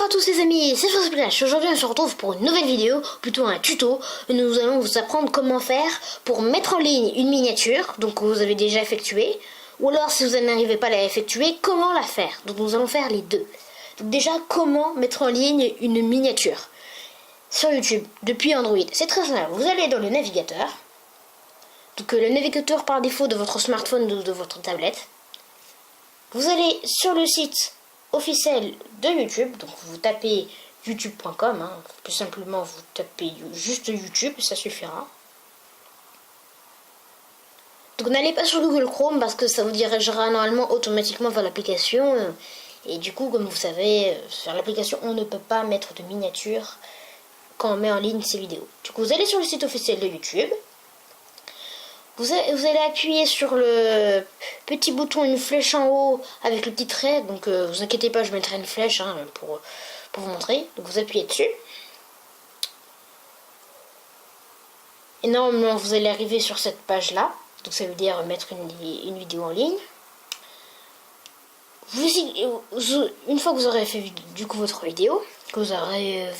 à tous les amis, c'est Splash. Aujourd'hui on se retrouve pour une nouvelle vidéo, plutôt un tuto. Nous allons vous apprendre comment faire pour mettre en ligne une miniature, donc que vous avez déjà effectuée. Ou alors si vous n'arrivez pas à la effectuer, comment la faire. Donc nous allons faire les deux. Donc déjà, comment mettre en ligne une miniature sur YouTube depuis Android. C'est très simple, vous allez dans le navigateur. Donc le navigateur par défaut de votre smartphone ou de votre tablette. Vous allez sur le site officiel de YouTube, donc vous tapez youtube.com, plus simplement vous tapez juste YouTube, ça suffira. Donc n'allez pas sur Google Chrome parce que ça vous dirigera normalement automatiquement vers l'application. Et du coup, comme vous savez, sur l'application on ne peut pas mettre de miniature quand on met en ligne ces vidéos. Du coup vous allez sur le site officiel de YouTube. Vous allez appuyer sur le petit bouton, une flèche en haut avec le petit trait. Donc vous inquiétez pas, je mettrai une flèche pour vous montrer. Donc vous appuyez dessus. Et normalement vous allez arriver sur cette page là. Donc ça veut dire mettre une vidéo en ligne. Une fois que vous aurez fait du coup votre vidéo, que vous aurez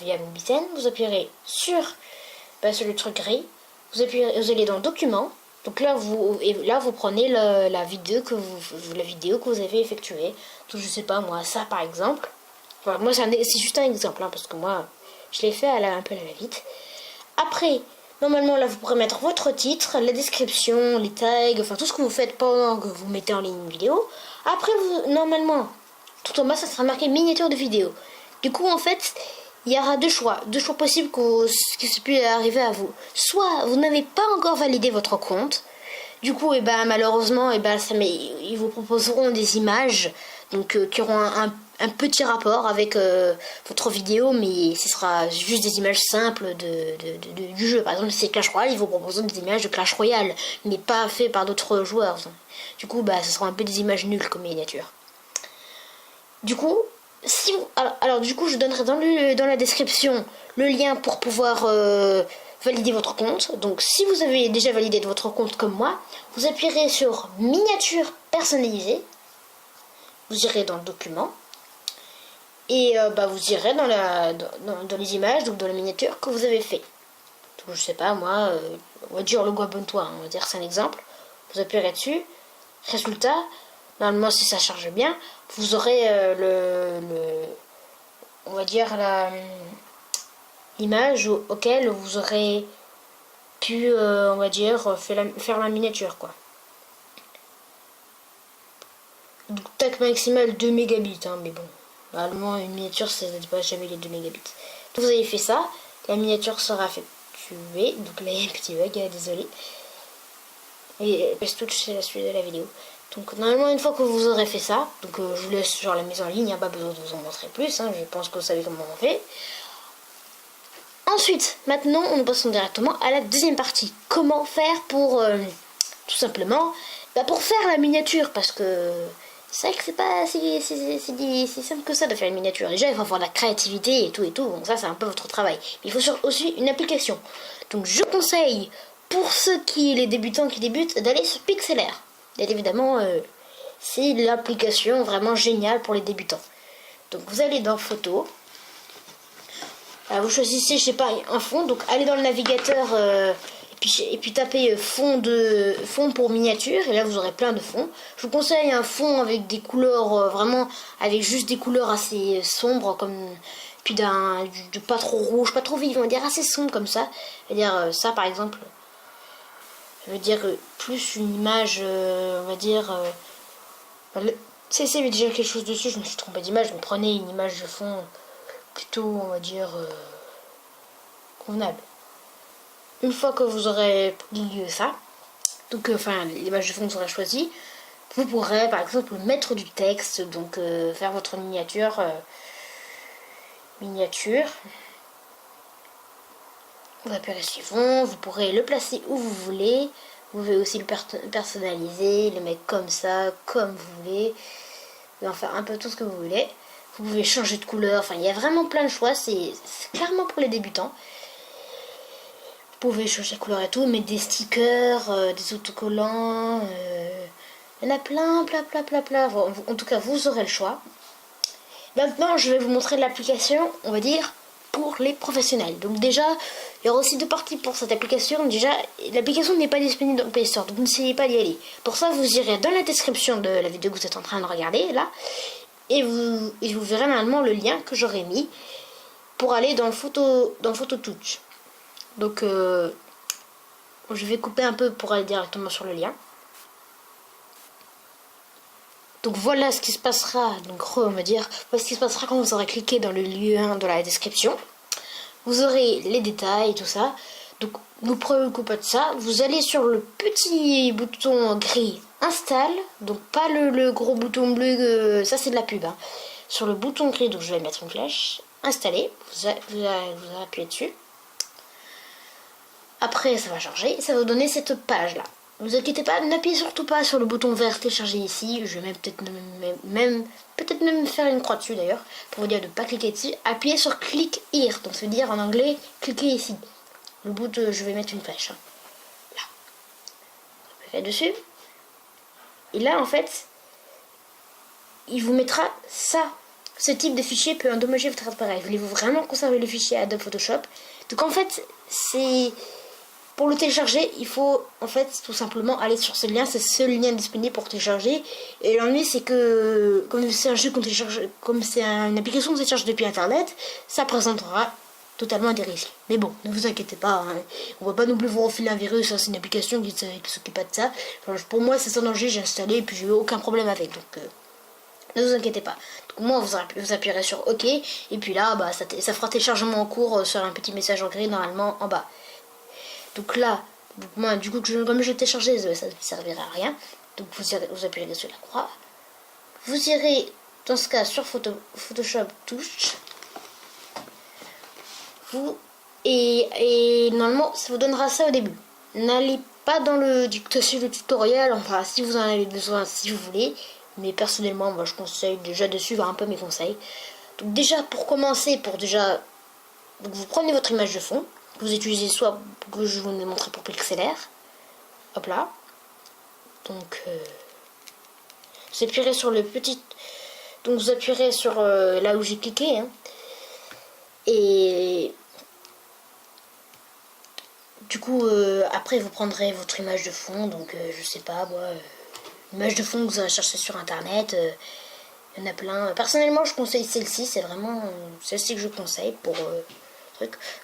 via Mbisen, vous appuyerez sur le truc gris. Vous allez dans Documents. Donc là vous prenez la vidéo que vous avez effectuée. Donc je sais pas moi, ça par exemple. Enfin, moi c'est juste un exemple parce que moi je l'ai fait un peu à la vite. Après, normalement là vous pourrez mettre votre titre, la description, les tags, enfin tout ce que vous faites pendant que vous mettez en ligne une vidéo. Après normalement tout en bas ça sera marqué miniature de vidéo. Du coup en fait il y aura deux choix possibles que ça puisse arriver à vous. Soit vous n'avez pas encore validé votre compte, du coup malheureusement ils vous proposeront des images donc qui auront un petit rapport avec votre vidéo, mais ce sera juste des images simples du jeu. Par exemple si c'est Clash Royale, ils vous proposeront des images de Clash Royale, mais pas fait par d'autres joueurs. Du coup ce sera un peu des images nulles comme miniature. Du coup alors du coup je donnerai dans la description le lien pour pouvoir valider votre compte. Donc si vous avez déjà validé votre compte comme moi, vous appuierez sur miniature personnalisée, vous irez dans le document et vous irez dans les images, donc dans la miniature que vous avez fait. Donc je sais pas moi, on va dire logo abonne-toi, on va dire c'est un exemple. Vous appuierez dessus, résultat. Normalement, si ça charge bien, vous aurez on va dire l'image auquel vous aurez pu, on va dire, faire la miniature, quoi. Donc, tac maximal 2 mégabits, mais bon, normalement, une miniature, ça ne dépasse jamais les 2 mégabits. Donc, vous avez fait ça, la miniature sera effectuée. Donc là, il y a un petit bug, désolé. Et tout c'est la suite de la vidéo. Donc normalement une fois que vous aurez fait ça, donc je vous laisse sur la mise en ligne, il n'y a pas besoin de vous en montrer plus, je pense que vous savez comment on fait. Ensuite, maintenant nous passons directement à la deuxième partie. Comment faire pour tout simplement pour faire la miniature, parce que c'est vrai que c'est pas si simple que ça de faire une miniature. Déjà il faut avoir de la créativité et tout, donc ça c'est un peu votre travail. Mais il faut aussi une application. Donc je conseille pour les débutants qui débutent d'aller sur Pixlr. Et évidemment, c'est l'application vraiment géniale pour les débutants. Donc vous allez dans Photos. Vous choisissez, je sais pas, un fond. Donc allez dans le navigateur et puis tapez fond pour miniature. Et là vous aurez plein de fonds. Je vous conseille un fond avec des couleurs vraiment, avec juste des couleurs assez sombres, comme puis de pas trop rouge, pas trop vif, on va dire assez sombre comme ça. C'est-à-dire ça par exemple. Je veux dire plus une image, on va dire. C'est déjà quelque chose dessus, je me suis trompée d'image, mais prenez une image de fond plutôt, on va dire, convenable. Une fois que vous aurez pris ça, donc l'image de fond que vous aurez choisie, vous pourrez par exemple mettre du texte, donc faire votre miniature. Vous appuyez suivant, vous pourrez le placer où vous voulez. Vous pouvez aussi le personnaliser, le mettre comme ça, comme vous voulez. Vous pouvez en faire un peu tout ce que vous voulez. Vous pouvez changer de couleur, il y a vraiment plein de choix. C'est clairement pour les débutants. Vous pouvez changer de couleur et tout, mettre des stickers, des autocollants. Il y en a plein. En tout cas, vous aurez le choix. Maintenant, je vais vous montrer l'application, on va dire, pour les professionnels. Donc déjà, il y aura aussi deux parties pour cette application. Déjà, l'application n'est pas disponible dans le Play Store, donc n'essayez pas d'y aller. Pour ça, vous irez dans la description de la vidéo que vous êtes en train de regarder, là, et vous verrez normalement le lien que j'aurai mis pour aller dans Photo Touch. Donc, je vais couper un peu pour aller directement sur le lien. Donc voilà ce qui se passera, donc on va dire, voilà ce qui se passera quand vous aurez cliqué dans le lien dans la description. Vous aurez les détails et tout ça. Donc ne vous préoccupez pas de ça. Vous allez sur le petit bouton gris installe. Donc pas le gros bouton bleu, ça c'est de la pub. Hein. Sur le bouton gris, donc je vais mettre une flèche. Installer. Vous appuyez dessus. Après ça va charger. Ça va vous donner cette page là. Ne vous inquiétez pas, n'appuyez surtout pas sur le bouton vert télécharger ici. Je vais peut-être même faire une croix dessus d'ailleurs, pour vous dire de ne pas cliquer dessus. Appuyez sur click here, donc ça veut dire en anglais cliquez ici. Le bout de, je vais mettre une flèche. Hein. Là. Vous faites dessus. Et là en fait, il vous mettra ça. Ce type de fichier peut endommager votre appareil. Voulez-vous vraiment conserver le fichier Adobe Photoshop? Donc en fait, c'est... Pour le télécharger, il faut en fait tout simplement aller sur ce lien, c'est ce lien disponible pour télécharger. Et l'ennui c'est que comme c'est un jeu qu'on télécharge, comme c'est une application qu'on télécharge depuis internet, ça présentera totalement des risques. Mais bon, ne vous inquiétez pas, hein. On va pas non plus vous refiler un virus, hein. C'est une application qui s'occupe pas de ça. Enfin, pour moi c'est sans danger, j'ai installé et puis j'ai eu aucun problème avec, donc ne vous inquiétez pas. Donc moi vous appuyerez sur OK et puis là bah, ça fera téléchargement en cours sur un petit message en gris normalement en bas. Donc là, moi, du coup, comme je l'ai téléchargé, ça ne servira à rien. Donc vous appuyez sur la croix. Vous irez, dans ce cas, sur Photoshop Touch. Et normalement, ça vous donnera ça au début. N'allez pas dans le tutoriel, enfin, si vous en avez besoin, si vous voulez. Mais personnellement, moi, je conseille déjà de suivre un peu mes conseils. Donc déjà, pour commencer, donc vous prenez votre image de fond. Vous utilisez soit que je vous ai montré pour Pixlr. Hop là. Donc vous appuierez sur le petit. Donc vous appuierez sur là où j'ai cliqué. Hein. Et du coup après vous prendrez votre image de fond. Donc je sais pas moi. Image de fond que vous allez chercher sur internet. Il y en a plein. Personnellement je conseille celle-ci. C'est vraiment celle-ci que je conseille pour.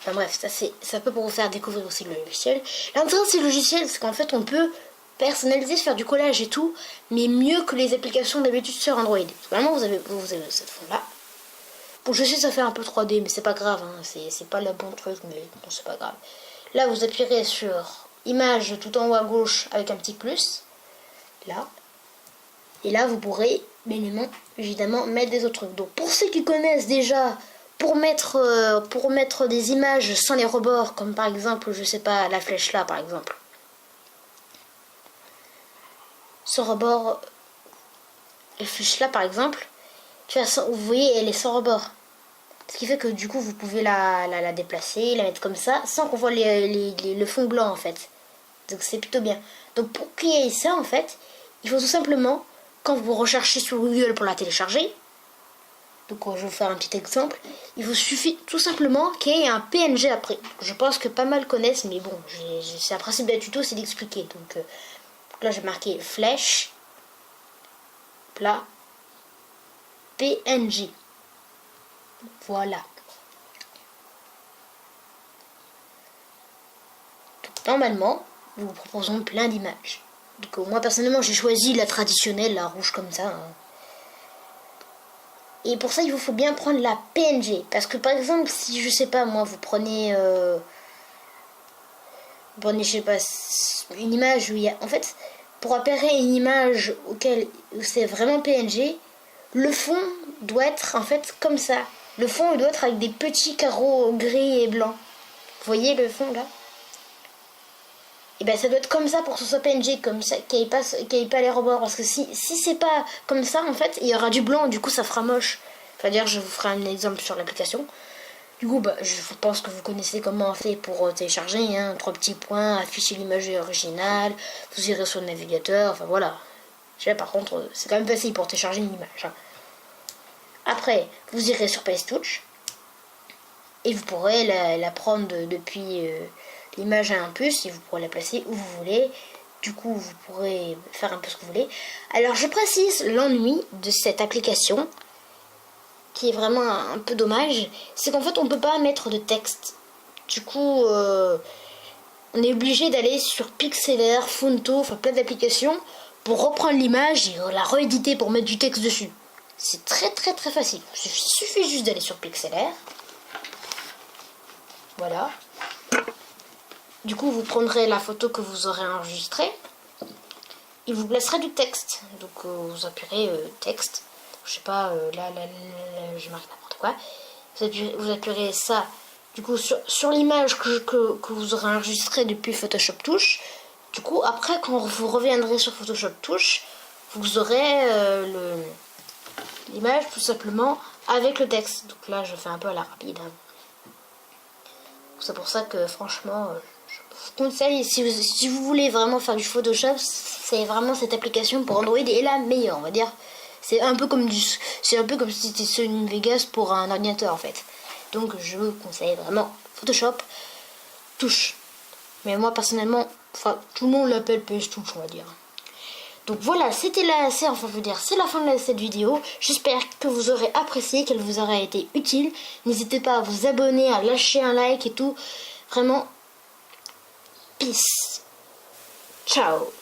Enfin bref, ça c'est un peu pour vous faire découvrir aussi le logiciel. L'intérêt de ces logiciels, c'est qu'en fait on peut personnaliser, faire du collage et tout, mais mieux que les applications d'habitude sur Android. Vraiment vous avez cette fond là. Bon je sais ça fait un peu 3D mais c'est pas grave, hein. C'est pas le bon truc mais bon c'est pas grave. Là vous appuierez sur image tout en haut à gauche avec un petit plus. Là. Et là vous pourrez évidemment mettre des autres trucs. Donc pour ceux qui connaissent déjà pour mettre des images sans les rebords, comme par exemple, je sais pas, la flèche là par exemple. Ce rebord, la flèche là par exemple, vous voyez, elle est sans rebord. Ce qui fait que du coup, vous pouvez la déplacer, la mettre comme ça, sans qu'on voit le fond blanc en fait. Donc c'est plutôt bien. Donc pour créer ça en fait, il faut tout simplement, quand vous recherchez sur Google pour la télécharger, donc je vais vous faire un petit exemple. Il vous suffit tout simplement qu'il y ait un PNG après. Je pense que pas mal connaissent, mais bon, c'est un principe d'un tuto, c'est d'expliquer. Donc là j'ai marqué flèche, plat, PNG. Voilà. Donc, normalement, nous vous proposons plein d'images. Donc moi personnellement j'ai choisi la traditionnelle, la rouge comme ça. Hein. Et pour ça, il vous faut bien prendre la PNG. Parce que par exemple, si je sais pas, moi, vous prenez, je sais pas, une image où il y a. En fait, pour apparaître une image où c'est vraiment PNG, le fond doit être en fait comme ça. Le fond, il doit être avec des petits carreaux gris et blancs. Vous voyez le fond là? Et ben ça doit être comme ça pour que ce soit PNG, comme ça, qu'il n'y ait pas les rebords. Parce que si c'est pas comme ça, en fait, il y aura du blanc, du coup ça fera moche. Enfin, d'ailleurs, je vous ferai un exemple sur l'application. Du coup, bah, je pense que vous connaissez comment on fait pour télécharger. Hein, 3 petits points, afficher l'image originale, vous irez sur le navigateur, enfin voilà. Je sais, par contre, c'est quand même facile pour télécharger une image. Hein. Après, vous irez sur PasteTouch et vous pourrez la prendre depuis l'image à un puce et vous pourrez la placer où vous voulez. Du coup, vous pourrez faire un peu ce que vous voulez. Alors, je précise l'ennui de cette application, qui est vraiment un peu dommage, c'est qu'en fait, on ne peut pas mettre de texte. Du coup, on est obligé d'aller sur Pixlr, Fonto, enfin plein d'applications pour reprendre l'image et la rééditer pour mettre du texte dessus. C'est très facile. Il suffit juste d'aller sur Pixlr. Voilà. Du coup, vous prendrez la photo que vous aurez enregistrée. Il vous placerez du texte. Donc, vous appuierez texte. Je sais pas, là, je marque n'importe quoi. Vous appuierez ça, du coup, sur l'image que vous aurez enregistrée depuis Photoshop Touch. Du coup, après, quand vous reviendrez sur Photoshop Touch, vous aurez l'image tout simplement avec le texte. Donc là, je fais un peu à la rapide. Hein. C'est pour ça que, franchement, je vous conseille, si vous voulez vraiment faire du Photoshop, c'est vraiment cette application pour Android est la meilleure, on va dire. C'est un peu comme si c'était Sony Vegas pour un ordinateur en fait. Donc je vous conseille vraiment Photoshop Touch. Mais moi personnellement, enfin tout le monde l'appelle PS Touch on va dire. Donc voilà, c'est la fin de cette vidéo. J'espère que vous aurez apprécié, qu'elle vous aura été utile. N'hésitez pas à vous abonner, à lâcher un like et tout. Vraiment, peace. Ciao.